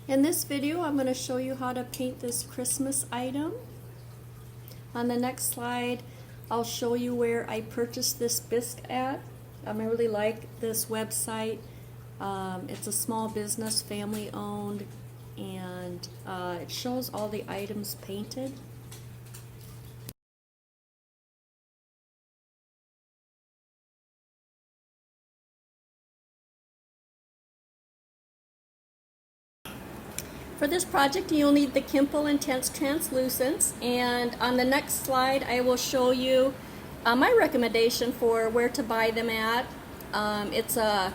In this video, I'm going to show you how to paint this Christmas item. On the next slide, I'll show you where I purchased this bisque at. I really like this website. It's a small business, family owned, and it shows all the items painted. For this project, you'll need the Kimple Translucents, and on the next slide, I will show you my recommendation for where to buy them at. It's a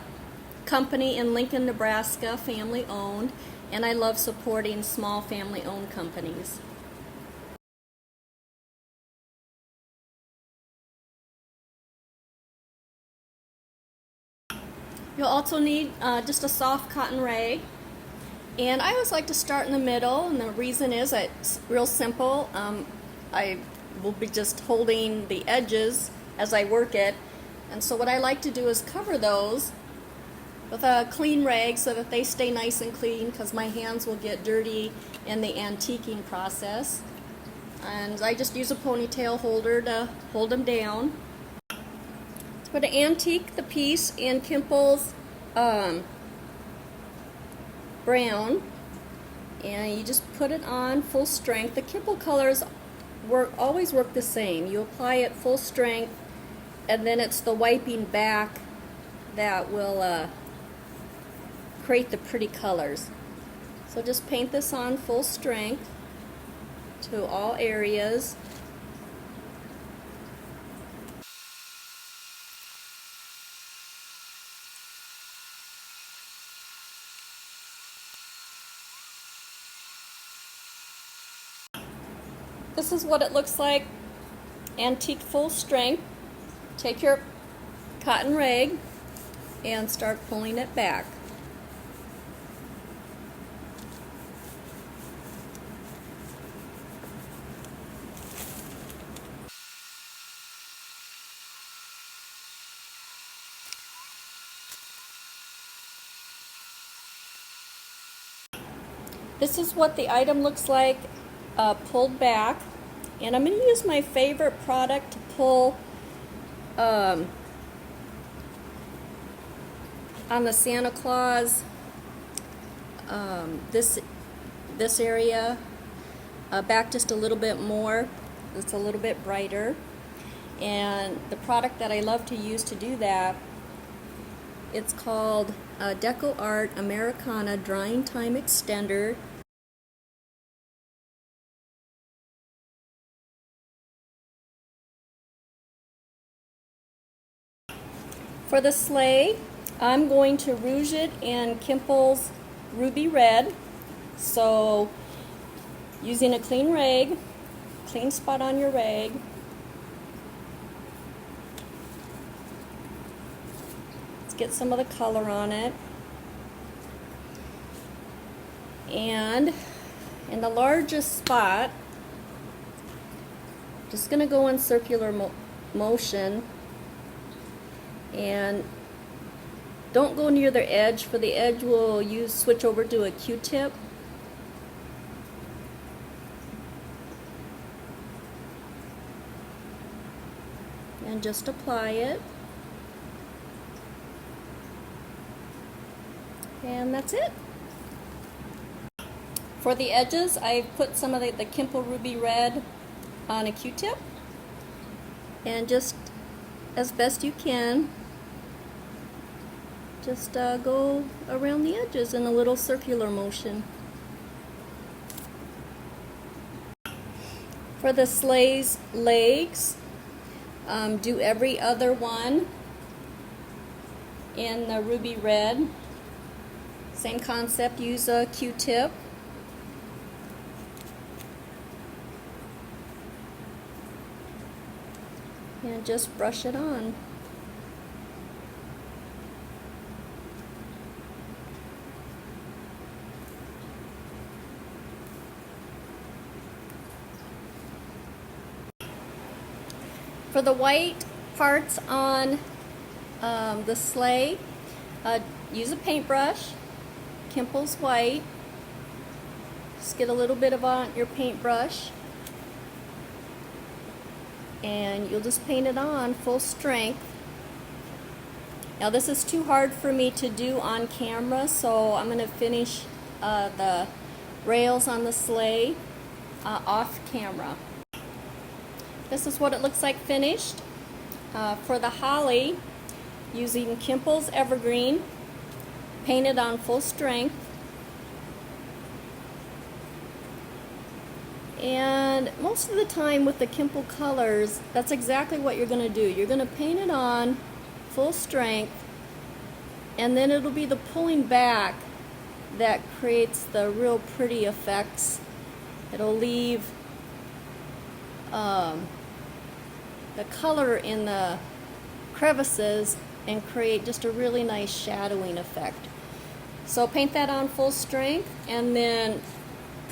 company in Lincoln, Nebraska, family owned, and I love supporting small family owned companies. You'll also need just a soft cotton rag. And I always like to start in the middle, and the reason is that it's real simple. I will be just holding the edges as I work it, and so what I like to do is cover those with a clean rag so that they stay nice and clean, because my hands will get dirty in the antiquing process. And I just use a ponytail holder to hold them down. So to antique the piece in Kimple's brown, and you just put it on full strength. The Kimple colors always work the same. You apply it full strength, and then it's the wiping back that will create the pretty colors. So just paint this on full strength to all areas. This is what it looks like, antique full strength. Take your cotton rag and start pulling it back. This is what the item looks like pulled back, and I'm going to use my favorite product to pull on the Santa Claus, this area back just a little bit more. It's a little bit brighter, and the product that I love to use to do that, it's called Deco Art Americana Drying Time Extender. For the sleigh, I'm going to rouge it in Kimple's Ruby Red. So, using a clean rag, clean spot on your rag. Let's get some of the color on it. And in the largest spot, just going to go in circular motion. And don't go near the edge. For the edge, we'll switch over to a Q-tip. And just apply it. And that's it. For the edges, I've put some of the Kimple Ruby Red on a Q-tip. And just as best you can, just go around the edges in a little circular motion. For the sleigh's legs, do every other one in the ruby red. Same concept, use a Q-tip. And just brush it on. For the white parts on the sleigh, use a paintbrush, Kimple's white, Just get a little bit of on your paintbrush, and you'll just paint it on full strength. Now this is too hard for me to do on camera, so I'm going to finish the rails on the sleigh off camera. This is what it looks like finished. For the holly, using Kimple's Evergreen, painted on full strength. And most of the time with the Kimple colors, that's exactly what you're going to do. You're going to paint it on full strength, and then it'll be the pulling back that creates the real pretty effects. It'll leave the color in the crevices and create just a really nice shadowing effect. So paint that on full strength and then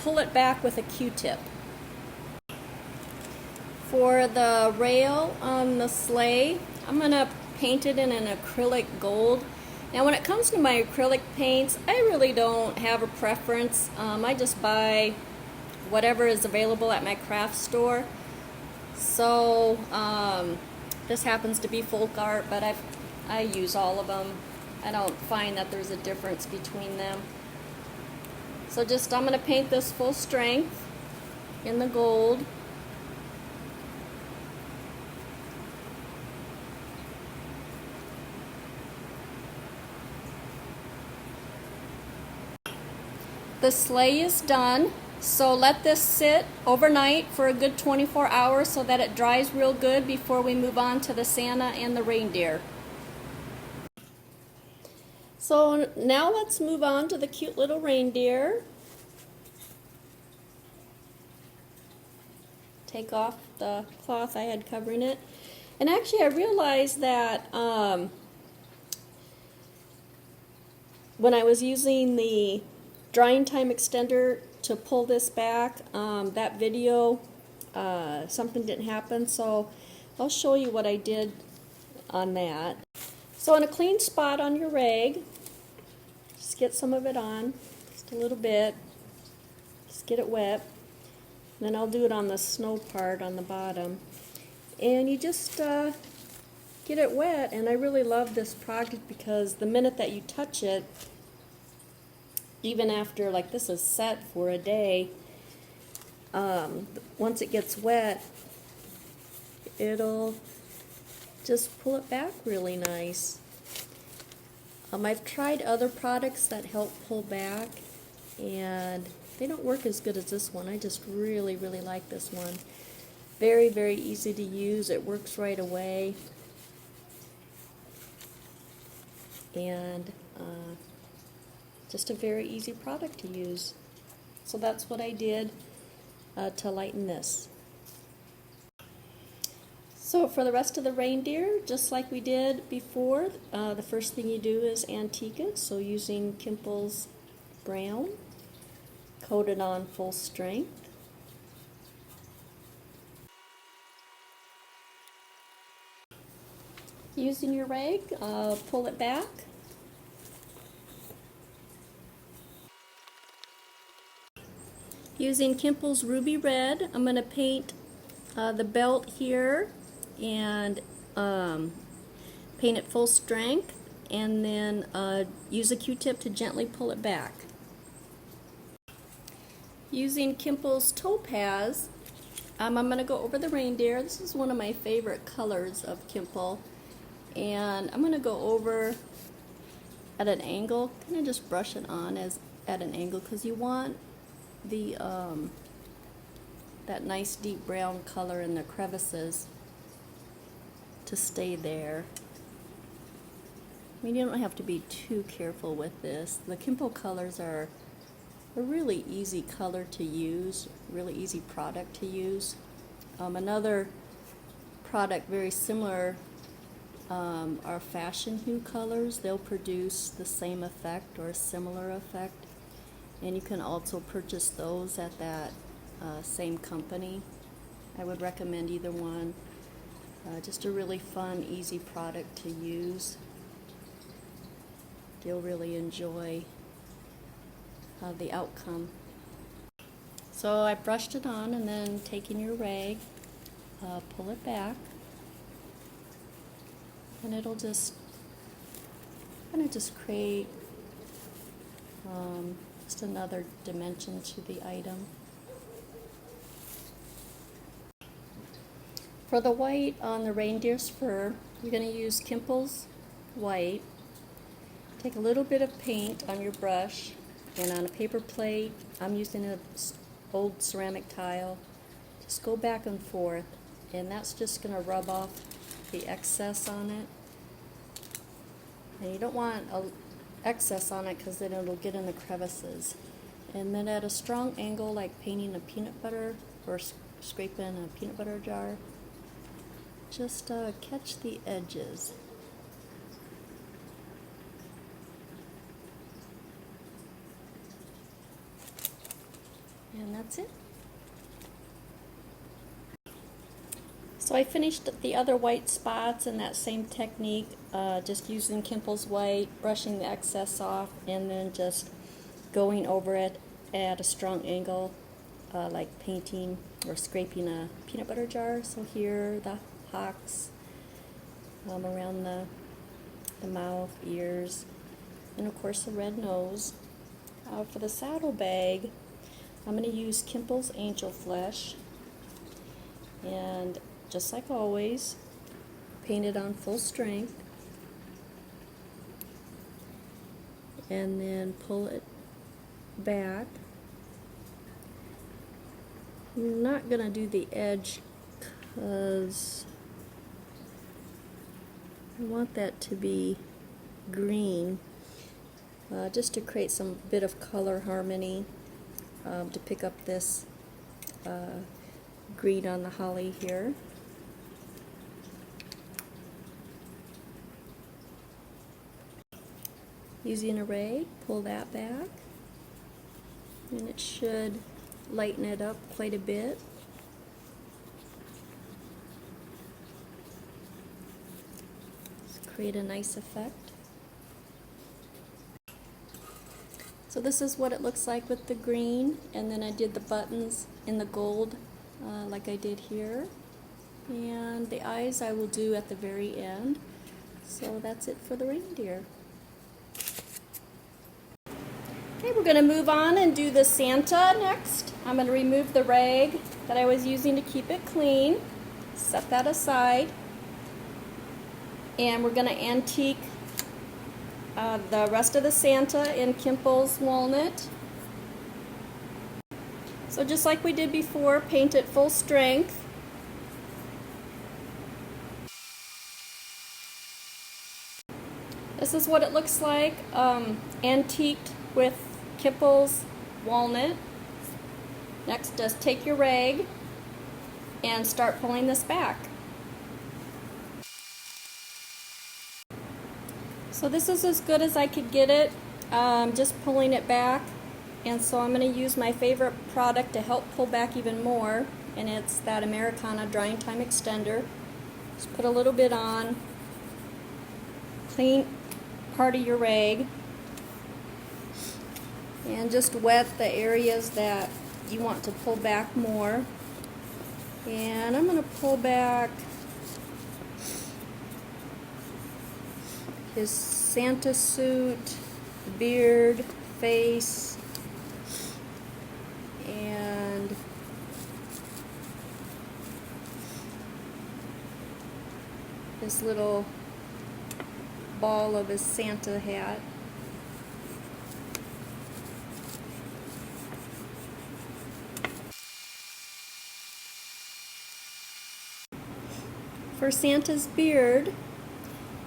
pull it back with a Q-tip. For the rail on the sleigh, I'm going to paint it in an acrylic gold. Now when it comes to my acrylic paints, I really don't have a preference. I just buy whatever is available at my craft store. So this happens to be folk art, but I use all of them. I don't find that there's a difference between them. So just I'm going to paint this full strength in the gold. The sleigh is done, so let this sit overnight for a good 24 hours so that it dries real good before we move on to the Santa and the reindeer. So now let's move on to the cute little reindeer. Take off the cloth I had covering it. And actually I realized that when I was using the drying time extender to pull this back, that video, something didn't happen, so I'll show you what I did on that. So on a clean spot on your rag, just get some of it on, just a little bit, just get it wet. Then I'll do it on the snow part on the bottom. And you just get it wet, and I really love this product because the minute that you touch it, even after, like this is set for a day, once it gets wet, it'll just pull it back really nice. I've tried other products that help pull back, and they don't work as good as this one. I just really, really like this one. Very, very easy to use. It works right away. And just a very easy product to use. So that's what I did to lighten this. So for the rest of the reindeer, just like we did before, the first thing you do is antique it. So using Kimple's brown, coat it on full strength. Using your rag, pull it back. Using Kimple's Ruby Red, I'm going to paint the belt here and paint it full strength, and then use a Q-tip to gently pull it back. Using Kimple's Topaz, I'm going to go over the reindeer. This is one of my favorite colors of Kimple, and I'm going to go over at an angle, kind of just brush it on at an angle, because you want the that nice deep brown color in the crevices to stay there. I mean, you don't have to be too careful with this. The Kimple colors are a really easy color to use, really easy product to use. Another product very similar are fashion hue colors. They'll produce the same effect or a similar effect. And you can also purchase those at that same company. I would recommend either one. Just a really fun, easy product to use. You'll really enjoy the outcome. So I brushed it on, and then taking your rag, pull it back, and it'll just kind of just create just another dimension to the item. For the white on the reindeer's fur, you're going to use Kimple's white. Take a little bit of paint on your brush, and on a paper plate, I'm using an old ceramic tile. Just go back and forth, and that's just going to rub off the excess on it. And you don't want excess on it because then it'll get in the crevices. And then at a strong angle, like painting a peanut butter or scraping a peanut butter jar, just catch the edges. And that's it. So I finished the other white spots in that same technique, just using Kimple's white, brushing the excess off, and then just going over it at a strong angle, like painting or scraping a peanut butter jar. So here, the hocks around the mouth, ears, and of course the red nose. For the saddle bag, I'm going to use Kimple's Angel Flesh, and just like always, paint it on full strength, and then pull it back. I'm not going to do the edge because I want that to be green, just to create some bit of color harmony, to pick up this green on the holly here. Using a rag, pull that back, and it should lighten it up quite a bit. Just create a nice effect. So this is what it looks like with the green, and then I did the buttons in the gold like I did here. And the eyes I will do at the very end. So that's it for the reindeer. Okay, we're going to move on and do the Santa next. I'm going to remove the rag that I was using to keep it clean. Set that aside. And we're going to antique the rest of the Santa in Kimple's walnut. So just like we did before, paint it full strength. This is what it looks like, antiqued with Kimple's walnut. Next, just take your rag and start pulling this back. So this is as good as I could get it, just pulling it back. And so I'm going to use my favorite product to help pull back even more, and it's that Americana Drying Time Extender. Just put a little bit on, clean part of your rag, and just wet the areas that you want to pull back more. And I'm going to pull back his Santa suit, beard, face, and this little ball of his Santa hat. For Santa's beard,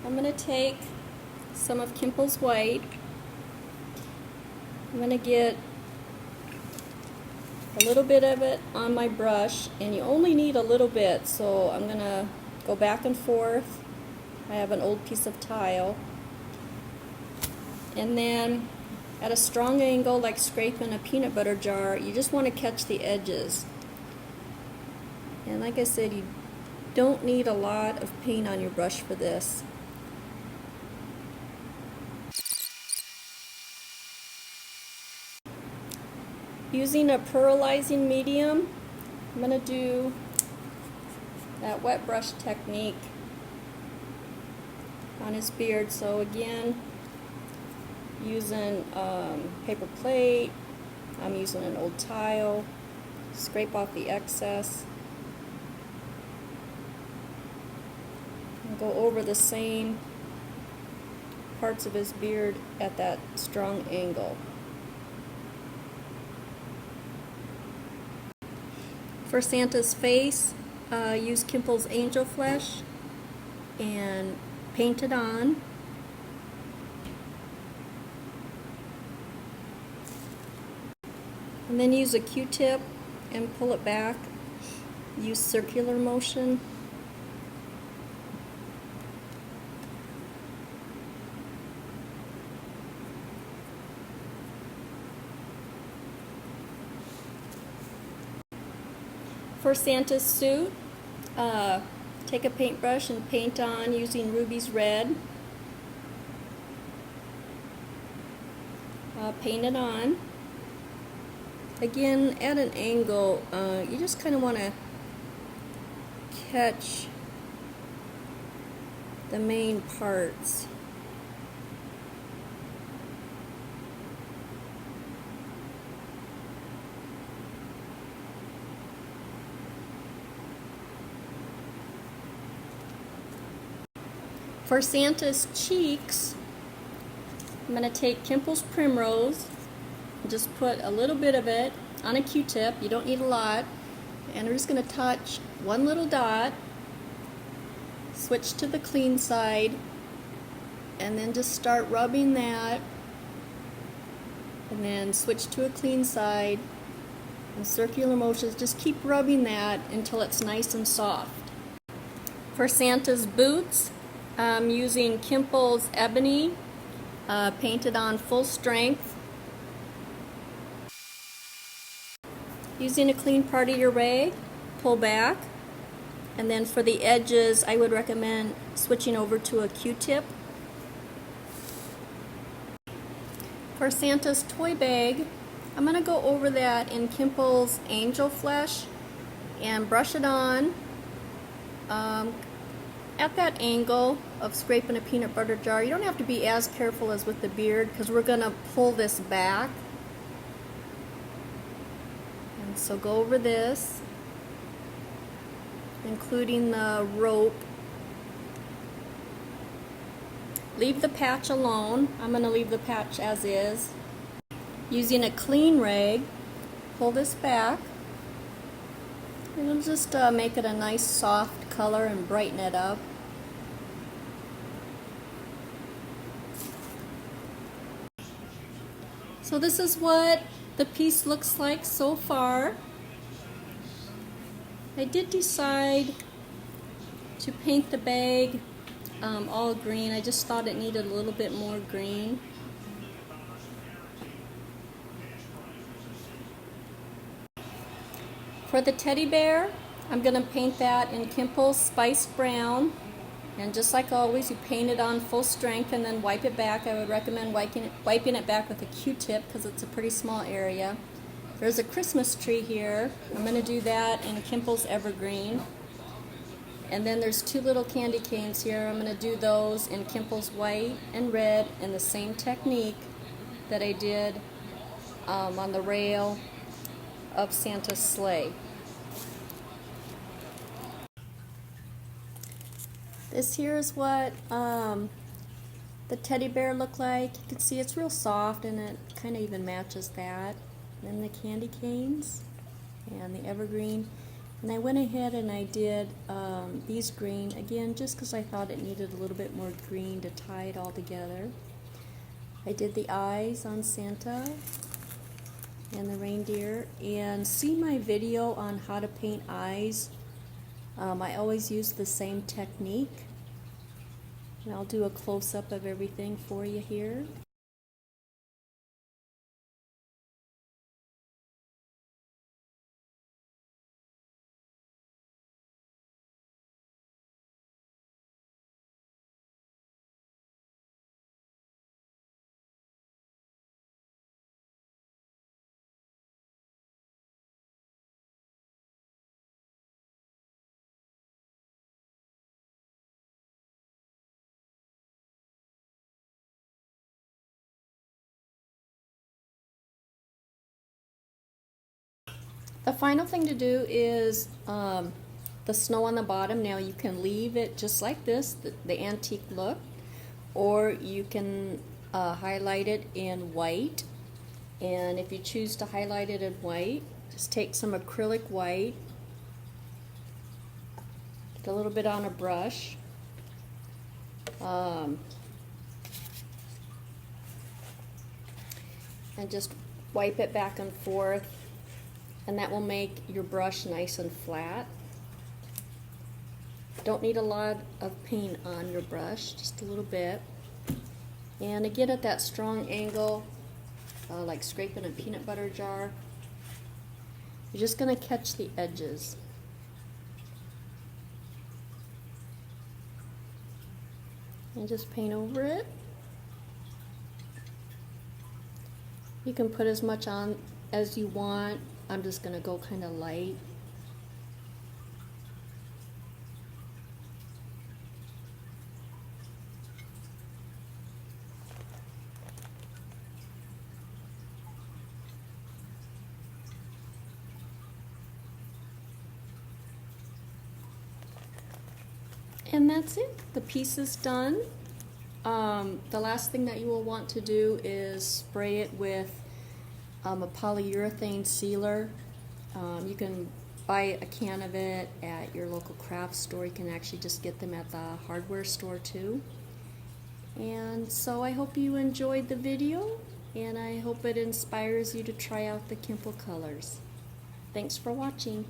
I'm going to take some of Kimple's white. I'm going to get a little bit of it on my brush, and you only need a little bit, so I'm going to go back and forth. I have an old piece of tile. And then at a strong angle, like scraping a peanut butter jar, you just want to catch the edges. And like I said, you don't need a lot of paint on your brush for this. Using a pearlizing medium, I'm going to do that wet brush technique on his beard. So again, using paper plate, I'm using an old tile, scrape off the excess, and go over the same parts of his beard at that strong angle. For Santa's face, use Kimple's angel flesh and paint it on. And then use a Q-tip and pull it back. Use circular motion. For Santa's suit, take a paintbrush and paint on using Ruby's red. Paint it on. Again, at an angle, you just kind of want to catch the main parts. For Santa's cheeks, I'm going to take Kimple's Primrose and just put a little bit of it on a Q-tip. You don't need a lot. And we're just going to touch one little dot, switch to the clean side, and then just start rubbing that, and then switch to a clean side, and circular motions. Just keep rubbing that until it's nice and soft. For Santa's boots, I'm using Kimple's Ebony, painted on full strength. Using a clean part of your rag, pull back, and then for the edges I would recommend switching over to a Q-tip. For Santa's toy bag, I'm going to go over that in Kimple's Angel Flesh and brush it on at that angle of scraping a peanut butter jar. You don't have to be as careful as with the beard because we're going to pull this back. And so go over this, including the rope. Leave the patch alone. I'm going to leave the patch as is. Using a clean rag, pull this back. It'll just make it a nice soft color and brighten it up. So this is what the piece looks like so far. I did decide to paint the bag all green. I just thought it needed a little bit more green. For the teddy bear, I'm going to paint that in Kimple's Spice Brown. And just like always, you paint it on full strength and then wipe it back. I would recommend wiping it back with a Q-tip because it's a pretty small area. There's a Christmas tree here. I'm going to do that in Kimple's Evergreen. And then there's two little candy canes here. I'm going to do those in Kimple's white and red in the same technique that I did on the rail of Santa's sleigh. This here is what the teddy bear looked like. You can see it's real soft and it kind of even matches that. And then the candy canes and the evergreen. And I went ahead and I did these green, again, just because I thought it needed a little bit more green to tie it all together. I did the eyes on Santa and the reindeer. And see my video on how to paint eyes. I always use the same technique. And I'll do a close-up of everything for you here. The final thing to do is the snow on the bottom. Now you can leave it just like this, the antique look, or you can highlight it in white. And if you choose to highlight it in white, just take some acrylic white, get a little bit on a brush, and just wipe it back and forth, and that will make your brush nice and flat. Don't need a lot of paint on your brush, just a little bit. And again, at that strong angle, like scraping a peanut butter jar, you're just going to catch the edges. And just paint over it. You can put as much on as you want. I'm just going to go kind of light. And that's it. The piece is done. The last thing that you will want to do is spray it with a polyurethane sealer. You can buy a can of it at your local craft store. You can actually just get them at the hardware store too. And so I hope you enjoyed the video, and I hope it inspires you to try out the Kimple colors. Thanks for watching.